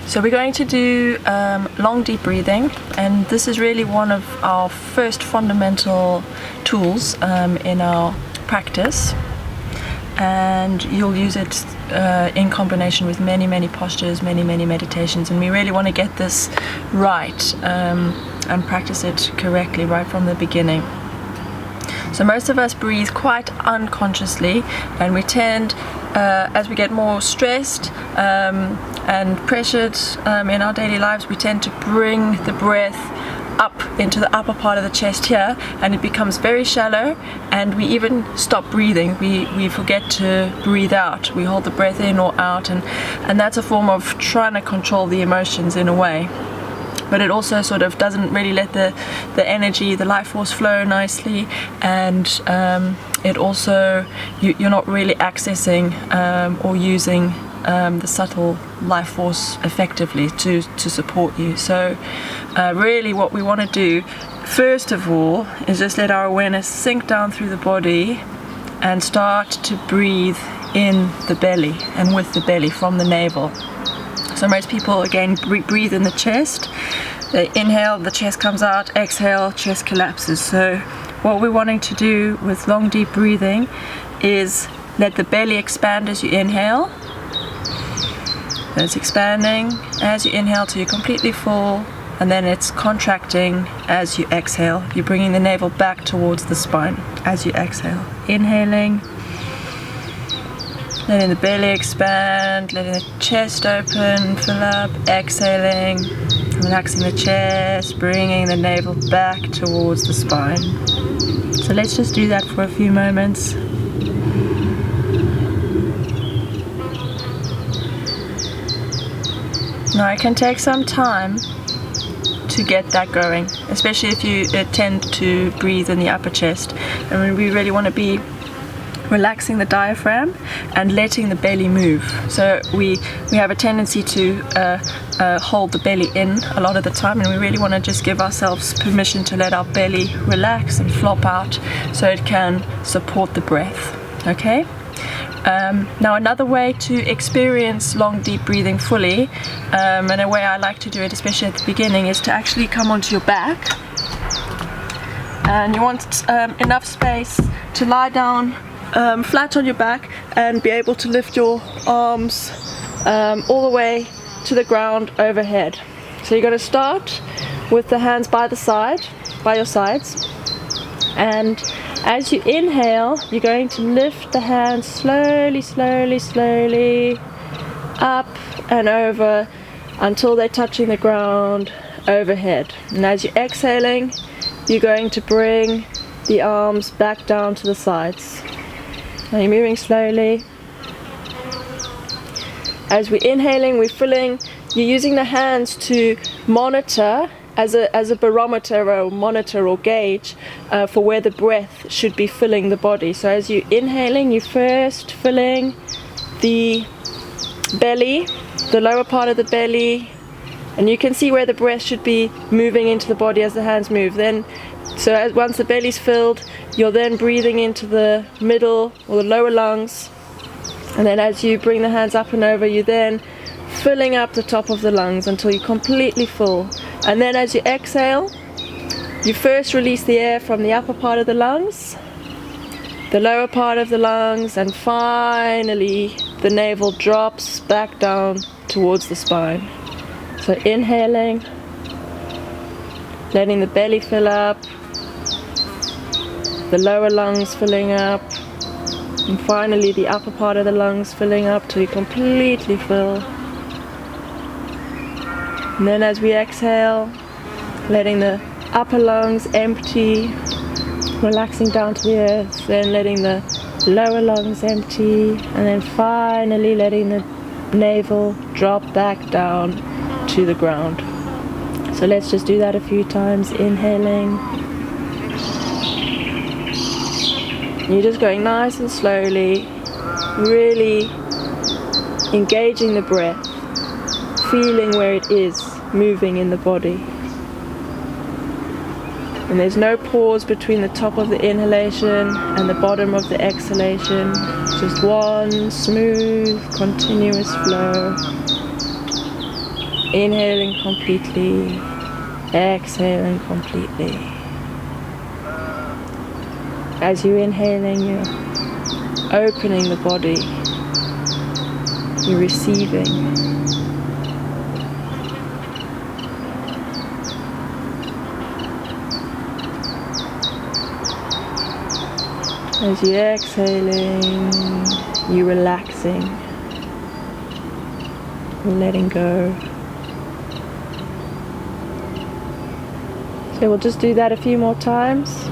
So we're going to do long deep breathing, and this is really one of our first fundamental tools in our practice, and you'll use it in combination with many postures, many meditations, and we really want to get this right and practice it correctly right from the beginning. So most of us breathe quite unconsciously, and we tend, as we get more stressed and pressured in our daily lives, we tend to bring the breath up into the upper part of the chest here, and it becomes very shallow, and we even stop breathing. We forget to breathe out. We hold the breath in or out, and that's a form of trying to control the emotions in a way. But it also sort of doesn't really let the energy, the life force flow nicely, and it also, you're not really accessing or using the subtle life force effectively to support you. So really what we want to do first of all is just let our awareness sink down through the body and start to breathe in the belly and with the belly from the navel. So most people again breathe in the chest. They inhale, the chest comes out, exhale, chest collapses. So what we're wanting to do with long deep breathing is let the belly expand as you inhale. It's expanding as you inhale till you're completely full, and then it's contracting as you exhale. You're bringing the navel back towards the spine as you exhale. Inhaling, letting the belly expand, letting the chest open, fill up, exhaling, relaxing the chest, bringing the navel back towards the spine. So let's just do that for a few moments. Now it can take some time to get that going, especially if you tend to breathe in the upper chest. And we really want to be relaxing the diaphragm and letting the belly move. So we have a tendency to hold the belly in a lot of the time, and we really want to just give ourselves permission to let our belly relax and flop out so it can support the breath. Okay? Now another way to experience long deep breathing fully, and a way I like to do it especially at the beginning, is to actually come onto your back, and you want enough space to lie down flat on your back and be able to lift your arms all the way to the ground overhead. So you're going to start with the hands by the side, by your sides, and as you inhale, you're going to lift the hands slowly up and over until they're touching the ground overhead. And as you're exhaling, you're going to bring the arms back down to the sides. Now you're moving slowly. As we're inhaling, we're filling, you're using the hands to monitor as a barometer or monitor or gauge for where the breath should be filling the body. So as you're inhaling, you're first filling the belly, the lower part of the belly, and you can see where the breath should be moving into the body as the hands move. Then, once the belly's filled, you're then breathing into the middle or the lower lungs, and then as you bring the hands up and over, you're then filling up the top of the lungs until you're completely full. And then as you exhale, you first release the air from the upper part of the lungs, the lower part of the lungs, and finally the navel drops back down towards the spine. So inhaling, letting the belly fill up, the lower lungs filling up, and finally the upper part of the lungs filling up till you completely fill. And then as we exhale, letting the upper lungs empty, relaxing down to the earth, then letting the lower lungs empty, and then finally letting the navel drop back down to the ground. So let's just do that a few times, inhaling. You're just going nice and slowly, really engaging the breath, feeling where it is moving in the body. And there's no pause between the top of the inhalation and the bottom of the exhalation. Just one smooth, continuous flow. Inhaling completely, exhaling completely. As you're inhaling, you're opening the body, you're receiving. As you're exhaling, you're relaxing, letting go. So we'll just do that a few more times.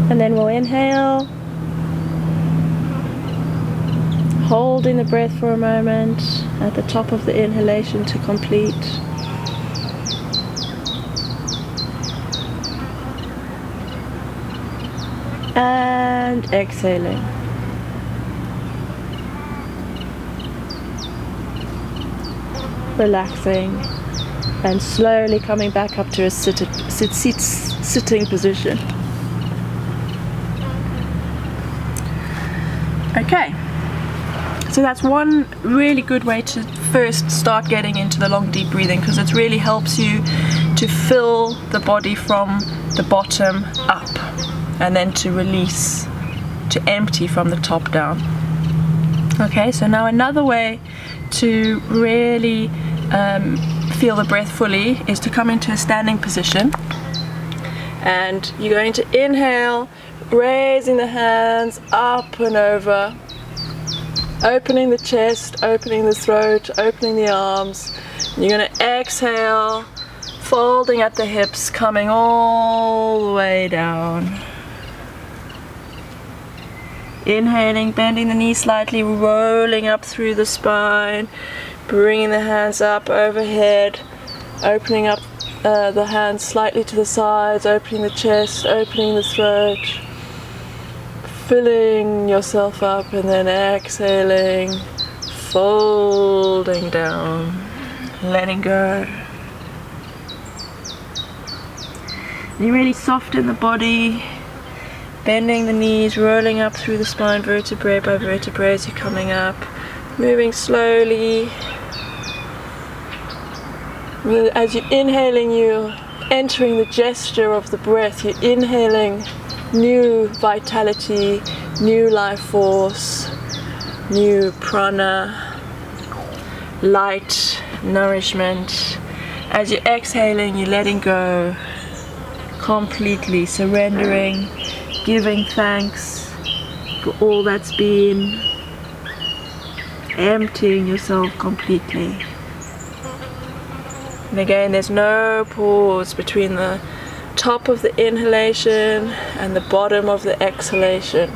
And then we'll inhale, holding the breath for a moment at the top of the inhalation to complete. And exhaling. Relaxing and slowly coming back up to a sitting position. Okay, so that's one really good way to first start getting into the long deep breathing, because it really helps you to fill the body from the bottom up and then to release, to empty from the top down. Okay, so now another way to really feel the breath fully is to come into a standing position, and you're going to inhale, raising the hands up and over, opening the chest, opening the throat, opening the arms. And you're going to exhale, folding at the hips, coming all the way down. Inhaling, bending the knees slightly, rolling up through the spine, bringing the hands up overhead, opening up the hands slightly to the sides, opening the chest, opening the throat, filling yourself up, and then exhaling, folding down, letting go. You really soften the body, bending the knees, rolling up through the spine, vertebrae by vertebrae as you're coming up, moving slowly. As you're inhaling, you're entering the gesture of the breath. You're inhaling new vitality, new life force, new prana, light, nourishment. As you're exhaling, you're letting go, completely surrendering, giving thanks for all that's been, emptying yourself completely. And again, there's no pause between the top of the inhalation and the bottom of the exhalation.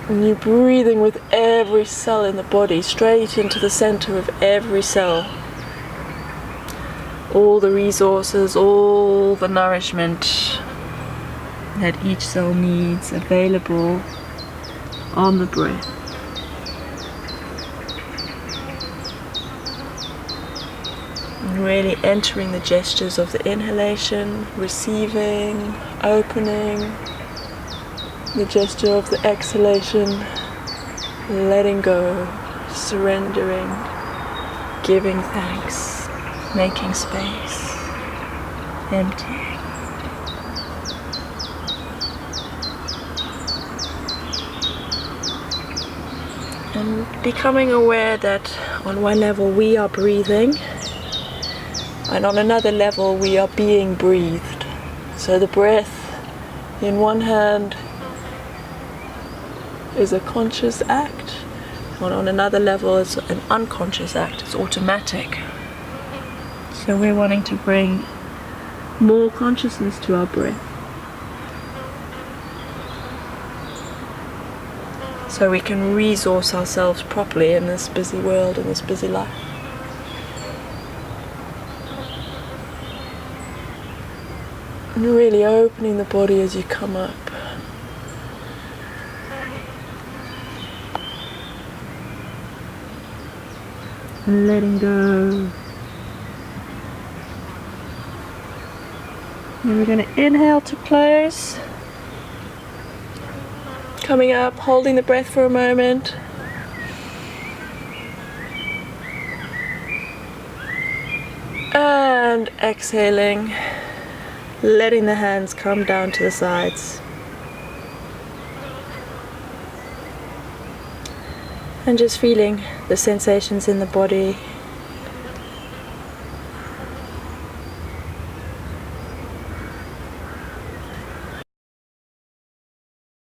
And you're breathing with every cell in the body, straight into the center of every cell. All the resources, all the nourishment that each cell needs available on the breath. And really entering the gestures of the inhalation, receiving, opening, the gesture of the exhalation, letting go, surrendering, giving thanks, making space, emptying. And becoming aware that on one level we are breathing, and on another level we are being breathed. So the breath in one hand is a conscious act, and on another level it's an unconscious act, it's automatic. So we're wanting to bring more consciousness to our breath, so we can resource ourselves properly in this busy world, in this busy life. And really opening the body as you come up. And letting go. And we're going to inhale to close. Coming up, holding the breath for a moment. And exhaling, letting the hands come down to the sides. And just feeling the sensations in the body.